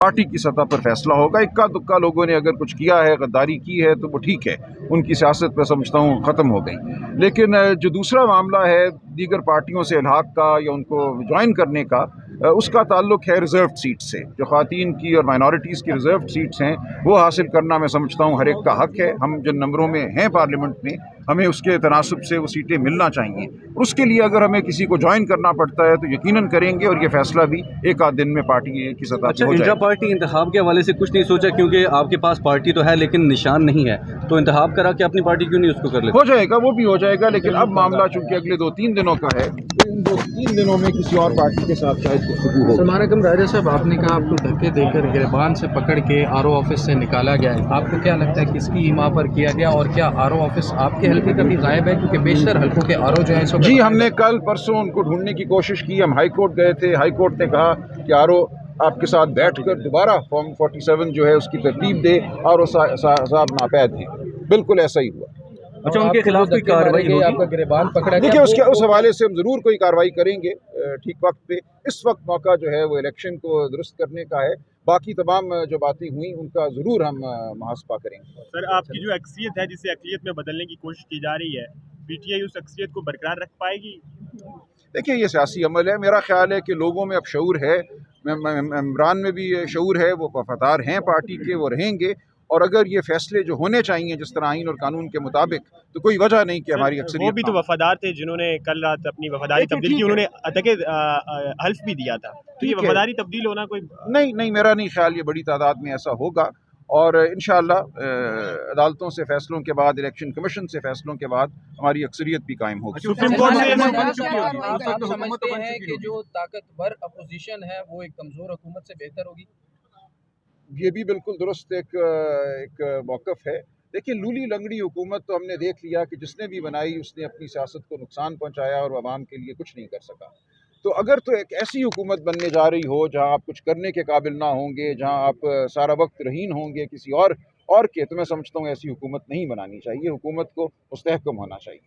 Party की सतह पर फैसला होगा। इक्का दुक्का लोगों ने अगर कुछ किया है, गद्दारी की है, तो वो ठीक है, उनकी सियासत मैं समझता हूँ ख़त्म हो गई। लेकिन जो दूसरा मामला है दीगर पार्टियों से इल्हाक का या उनको ज्वाइन करने का, उसका ताल्लुक है रिज़र्व्ड सीट से। जो ख़वातीन की और माइनॉरिटीज़ की रिज़र्व्ड सीट्स हैं वो हासिल करना मैं समझता हूँ हर एक का हक़ है। हम जिन नंबरों में हैं पार्लियामेंट में, हमें उसके तनासब से वो सीटें मिलना चाहिए। और उसके लिए अगर हमें किसी को ज्वाइन करना पड़ता है तो यकीनन करेंगे, और ये फैसला भी एक आध दिन में पार्टी की सतह अच्छा, पर हो इंट्रा जाएगा। पार्टी इंतखाब के हवाले से कुछ नहीं सोचा, क्योंकि आपके पास पार्टी तो है लेकिन निशान नहीं है, तो इंतखाब करा के अपनी पार्टी क्यों नहीं उसको कर लेते? हो जाएगा, वो भी हो जाएगा, लेकिन अब मामला चूंकि अगले 2-3 दिनों का है, तो इन 2-3 दिनों में किसी और पार्टी के साथ शायद गुफ्तगू हो। सलमान अकरम राजा साहब, आपने कहा आपको धक्के देकर गिरबान से पकड़ के आरओ ऑफिस से निकाला गया है, आपको क्या लगता है किसकी हिमा पर किया गया, और क्या आरओ ऑफिस आपके हल्के का भी गायब है? क्योंकि बेशतर हल्कों के आरओ जो है इस वक्त जी, हमने कल परसों उनको ढूंढने की कोशिश की। हम हाई कोर्ट गए थे, हाई कोर्ट ने कहा कि आरओ आपके साथ बैठकर दोबारा फॉर्म 47 जो है उसकी तरतीब दे, और साहब नापैद हैं। बिल्कुल ऐसा ही हुआ। अच्छा, उनके खिलाफ कोई कार्रवाई होगी? आपका गिरबान पकड़ा देखिए, गया? उसके उस हवाले से हम ज़रूर कोई कार्रवाई करेंगे ठीक वक्त पे। इस वक्त मौका जो है वो इलेक्शन को दुरुस्त करने का है। बाकी तमाम जो बातें हुई उनका ज़रूर हम मुहासबा करेंगे। सर, आपकी जो अक्सियत है जिसे अक़लियत में बदलने की कोशिश की जा रही है, पीटीआई उस अक्सियत को बरकरार रख पाएगी? देखिए, ये सियासी अमल है। मेरा ख्याल है कि लोगों में अब शऊर है, मेंबरान में भी शऊर है, वो वफादार हैं पार्टी के, वो रहेंगे। और अगर ये फैसले जो होने चाहिए जिस तरह आइन और कानून के मुताबिक, तो कोई वजह नहीं कि हमारी अक्सरियत वो भी तो वफादार थे जिन्होंने कल रात अपनी वफादारी तब्दील की, उन्होंने हल्फ भी दिया था, तो ये वफादारी तब्दील होना कोई नहीं, मेरा नहीं ख्याल ये बड़ी तादाद में ऐसा होगा। और इंशाअल्लाह अदालतों से फैसलों के बाद, इलेक्शन कमीशन से फैसलों के बाद हमारी अक्सरियत भी कायम होगी। सुप्रीम कोर्ट से आप समझते हैं कि जो ताकतवर अपोजिशन है वो एक कमजोर हुकूमत से बेहतर होगी? ये भी बिल्कुल दुरुस्त एक मौक़िफ़ है। देखिए, लूली लंगड़ी हुकूमत तो हमने देख लिया कि जिसने भी बनाई उसने अपनी सियासत को नुकसान पहुँचाया और आवाम के लिए कुछ नहीं कर सका। तो अगर तो एक ऐसी हुकूमत बनने जा रही हो जहाँ आप कुछ करने के काबिल ना होंगे, जहाँ आप सारा वक्त रहीन होंगे किसी और के, तो मैं समझता हूँ ऐसी हुकूमत नहीं बनानी चाहिए। हुकूमत को मुस्तहकम होना चाहिए।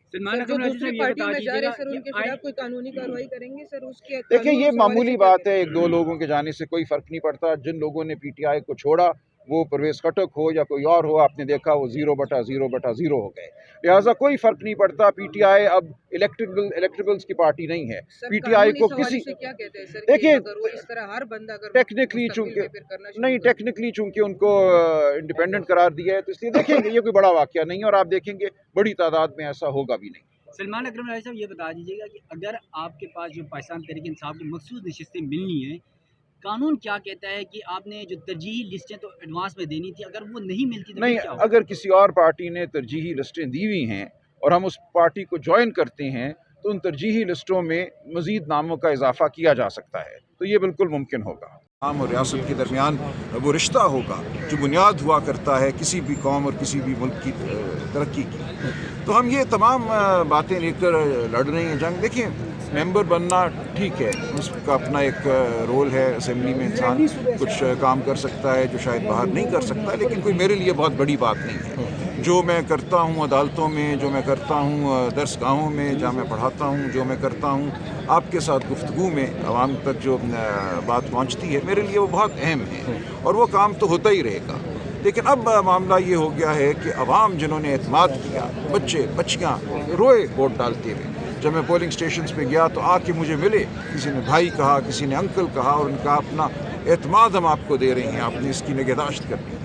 जो दूसरी पार्टी में जा रहे सर, उनके खिलाफ कोई कानूनी कार्रवाई करेंगे सर? उसके देखिए, ये मामूली बात है, 1-2 लोगों के जाने से कोई फ़र्क नहीं पड़ता। जिन लोगों ने पीटीआई को छोड़ा, वो परवेज़ खटक हो या कोई और हो, आपने देखा वो 0/0/0 हो गए। लिहाजा कोई फ़र्क नहीं पड़ता। पीटीआई अब इलेक्टेबल्स की पार्टी नहीं है। पीटीआई को किसी क्या कहते हैं सर? देखिए, इस तरह हर बंदा टेक्निकली चूंकि उनको इंडिपेंडेंट करार दिया है, तो इसलिए देखेंगे, ये कोई बड़ा वाक़या नहीं है, और आप देखेंगे बड़ी तादाद में ऐसा होगा भी नहीं। सलमान अकरम राजा साहब, ये बता दीजिएगा कि अगर आपके पास जो पाकिस्तान तहरीक इंसाफ की मखसूस नशिस्तें मिलनी है, कानून क्या कहता है कि आपने जो तरजीही लिस्टें तो एडवांस में देनी थी, अगर वो नहीं मिलती तो नहीं, अगर किसी और पार्टी ने तरजीही लिस्टें दी हुई हैं और हम उस पार्टी को ज्वाइन करते हैं, तो उन तरजीही लिस्टों में मज़ीद नामों का इजाफा किया जा सकता है, तो ये बिल्कुल मुमकिन होगा। आम और रियासत के दरमियान वो रिश्ता होगा जो बुनियाद हुआ करता है किसी भी कौम और किसी भी मुल्क की तरक्की की। तो हम ये तमाम बातें लेकर लड़ रहे हैं जंग। देखिए, मेंबर बनना ठीक है, उसका अपना एक रोल है। असेंबली में इंसान कुछ काम कर सकता है जो शायद बाहर नहीं कर सकता, लेकिन कोई मेरे लिए बहुत बड़ी बात नहीं है। जो मैं करता हूँ अदालतों में, जो मैं करता हूँ दरसगाहों में जहाँ मैं पढ़ाता हूँ, जो मैं करता हूँ आपके साथ गुफ्तगू में आवाम तक जो बात पहुँचती है, मेरे लिए वो बहुत अहम है, और वो काम तो होता ही रहेगा। लेकिन अब मामला ये हो गया है कि अवाम जिन्होंने एतमाद किया, बच्चे बच्चियाँ रोए वोट डालते हुए। जब मैं पोलिंग स्टेशंस पे गया तो आके मुझे मिले, किसी ने भाई कहा, किसी ने अंकल कहा, और उनका अपना एतमाद हम आपको दे रहे हैं, आपने इसकी निगहदाश्त करनी है।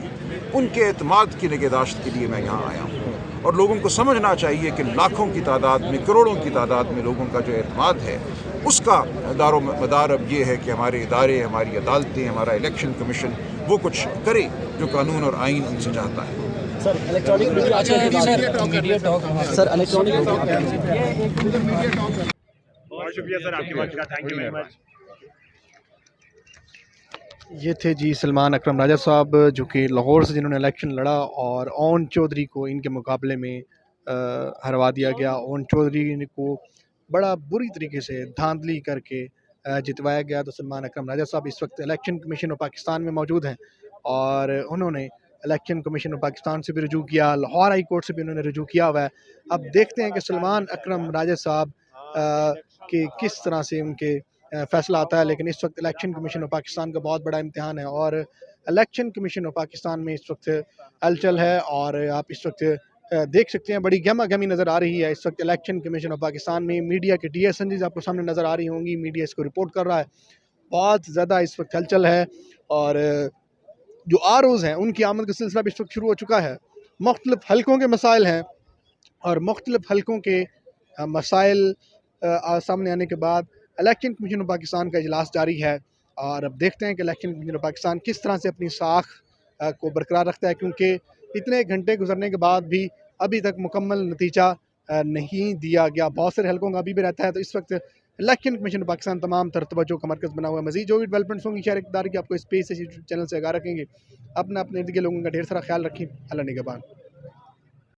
उनके एतमाद की निगहदाश्त के लिए मैं यहाँ आया हूँ, और लोगों को समझना चाहिए कि लाखों की तादाद में, करोड़ों की तादाद में लोगों का जो एतमाद है, उसका दारो मदार अब ये है कि हमारे इदारे, हमारी अदालतें, हमारा इलेक्शन कमीशन वो कुछ करे जो कानून और आइन उनसे चाहता है। सर, इलेक्ट्रॉनिक बहुत शुक्रिया सर आपके वक्त का, थैंक यू वेरी मच। ये थे जी सलमान अकरम राजा साहब, जो कि लाहौर से जिन्होंने इलेक्शन लड़ा और ओन चौधरी को इनके मुकाबले में हरवा दिया गया। ओन चौधरी को बड़ा बुरी तरीके से धांधली करके जितवाया गया। तो सलमान अकरम राजा साहब इस वक्त इलेक्शन कमीशन ऑफ पाकिस्तान में मौजूद हैं, और उन्होंने इलेक्शन कमीशन ऑफ पाकिस्तान से भी रुजू किया, लाहौर हाई कोर्ट से भी उन्होंने रुजू किया हुआ है। अब देखते हैं कि सलमान अकरम राजा साहब के किस तरह से उनके फ़ैसला आता है। लेकिन इस वक्त इलेक्शन कमीशन ऑफ पाकिस्तान का बहुत बड़ा इम्तिहान है और इलेक्शन कमीशन ऑफ पाकिस्तान में इस वक्त हलचल है और आप इस वक्त देख सकते हैं बड़ी गहमा गहमी नज़र आ रही है। इस वक्त इलेक्शन कमीशन ऑफ पाकिस्तान में मीडिया की TSNGs आपको सामने नज़र आ रही होंगी, मीडिया इसको रिपोर्ट कर रहा है। बहुत ज़्यादा इस वक्त हलचल है और जो ROs हैं उनकी आमद का सिलसिला भी इस वक्त शुरू हो चुका है। मुख्तलिफ हलकों के मसाइल हैं और मुख्तलिफ हलकों के मसाइल सामने आने के बाद इलेक्शन कमीशन ऑफ पाकिस्तान का इजलास जारी है और अब देखते हैं कि इलेक्शन कमीशन ऑफ पाकिस्तान किस तरह से अपनी साख को बरकरार रखता है, क्योंकि इतने घंटे गुजरने के बाद भी अभी तक मुकम्मल नतीजा नहीं दिया गया। बहुत सारे हलकों का अभी भी रहता है। तो इस वक्त इलेक्शन कमीशन ऑफ पाकिस्तान तमाम तर तवज्जो का मरकज़ बना हुआ है। मज़ीद जो भी डेवलपमेंट्स होंगी शहर इक़्तिदार की आपको इस पेज से चैनल से आगाह रखेंगे। अपने इर्द गिर्द लोगों का ढेर सारा ख्याल रखें। अल्लाह निगहबान।